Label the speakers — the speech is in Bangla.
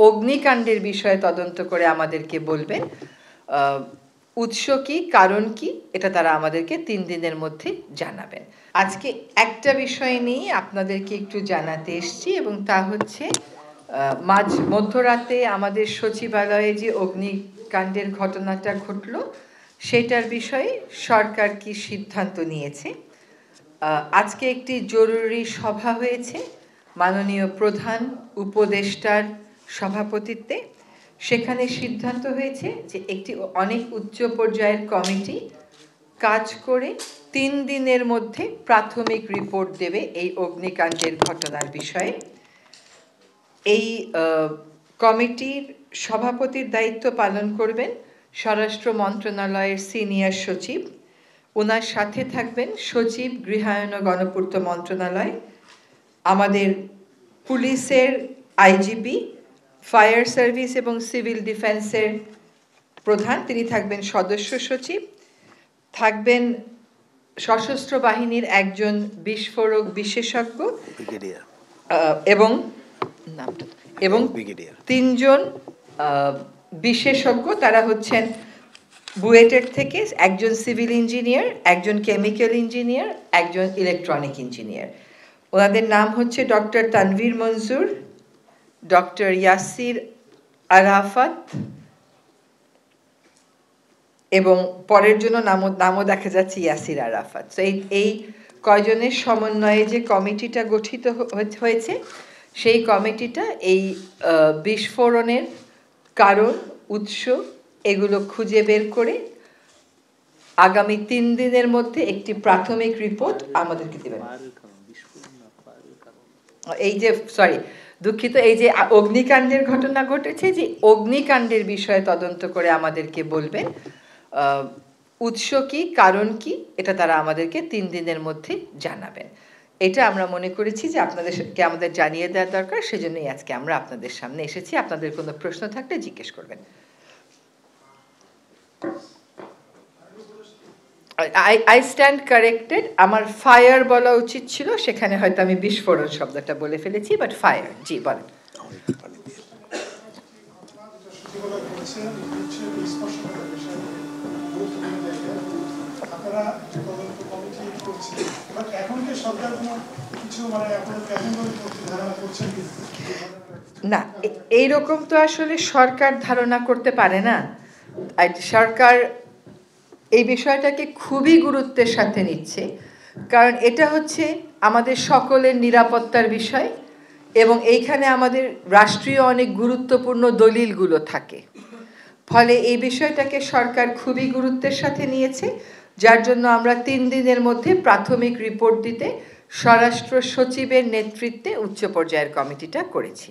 Speaker 1: অগ্নিকাণ্ডের বিষয়ে তদন্ত করে আমাদেরকে বলবেন। উৎস কি, কারণ কি, এটা তারা আমাদেরকে 3 দিনের মধ্যে জানাবেন। আজকে একটা বিষয় নিয়ে আপনাদেরকে একটু জানাতে এসেছি, এবং তা হচ্ছে মধ্যরাতে আমাদের সচিবালয়ে যে অগ্নিকাণ্ডের ঘটনাটা ঘটলো সেটার বিষয়ে সরকার কি সিদ্ধান্ত নিয়েছে। আজকে একটি জরুরি সভা হয়েছে মাননীয় প্রধান উপদেষ্টার সভাপতিত্বে। সেখানে সিদ্ধান্ত হয়েছে যে একটি অনেক উচ্চ পর্যায়ের কমিটি কাজ করে 3 দিনের মধ্যে প্রাথমিক রিপোর্ট দেবে এই অগ্নিকাণ্ডের ঘটনার বিষয়ে। এই কমিটির সভাপতির দায়িত্ব পালন করবেন স্বরাষ্ট্র মন্ত্রণালয়ের সিনিয়র সচিব। ওনার সাথে থাকবেন সচিব, গৃহায়ন ও গণপূর্ত মন্ত্রণালয়, আমাদের পুলিশের আইজিপি, ফায়ার সার্ভিস এবং সিভিল ডিফেন্সের প্রধান, তিনি থাকবেন সদস্য সচিব, থাকবেন সশস্ত্র বাহিনীর একজন বিস্ফোরক বিশেষজ্ঞ এবং 3 জন বিশেষজ্ঞ। তারা হচ্ছেন বুয়েটের থেকে একজন সিভিল ইঞ্জিনিয়ার, একজন কেমিক্যাল ইঞ্জিনিয়ার, একজন ইলেকট্রনিক ইঞ্জিনিয়ার। ওনাদের নাম হচ্ছে ডক্টর তানভীর মনজুর, ডক্টর ইয়াসির আরাফাত, এবং পরের জন্য নামও দেখা যাচ্ছে ইয়াসির আরাফাত। তো এই কয়জনের সমন্বয়ে যে কমিটিটা গঠিত হয়েছে, সেই কমিটিটা এই বিস্ফোরণের কারণ, উৎস এগুলো খুঁজে বের করে আগামী 3 দিনের মধ্যে একটি প্রাথমিক রিপোর্ট আমাদেরকে দেবেন। এই যে দুঃখিত, এই যে অগ্নিকাণ্ডের ঘটনা ঘটেছে, যে অগ্নিকাণ্ডের বিষয়ে তদন্ত করে আমাদেরকে বলবেন। উৎস কি, কারণ কি, এটা তারা আমাদেরকে 3 দিনের মধ্যে জানাবেন। এটা আমরা মনে করেছি যে আপনাদেরকে আমাদের জানিয়ে দেওয়া দরকার, সেজন্যই আজকে আমরা আপনাদের সামনে এসেছি। আপনাদের কোনো প্রশ্ন থাকলে জিজ্ঞেস করবেন। I stand corrected, আমার ফায়ার বলা উচিত ছিল, সেখানে হয়তো আমি বিস্ফোরণ শব্দটা বলে ফেলেছি, বাট ফায়ার। জি বলেন। না, এইরকম তো আসলে সরকার ধারণা করতে পারে না। সরকার এই বিষয়টাকে খুবই গুরুত্বের সাথে নিচ্ছে, কারণ এটা হচ্ছে আমাদের সকলের নিরাপত্তার বিষয়, এবং এইখানে আমাদের রাষ্ট্রীয় অনেক গুরুত্বপূর্ণ দলিলগুলো থাকে। ফলে এই বিষয়টাকে সরকার খুবই গুরুত্বের সাথে নিয়েছে, যার জন্য আমরা 3 দিনের মধ্যে প্রাথমিক রিপোর্ট দিতে স্বরাষ্ট্র সচিবের নেতৃত্বে উচ্চ পর্যায়ের কমিটিটা করেছি।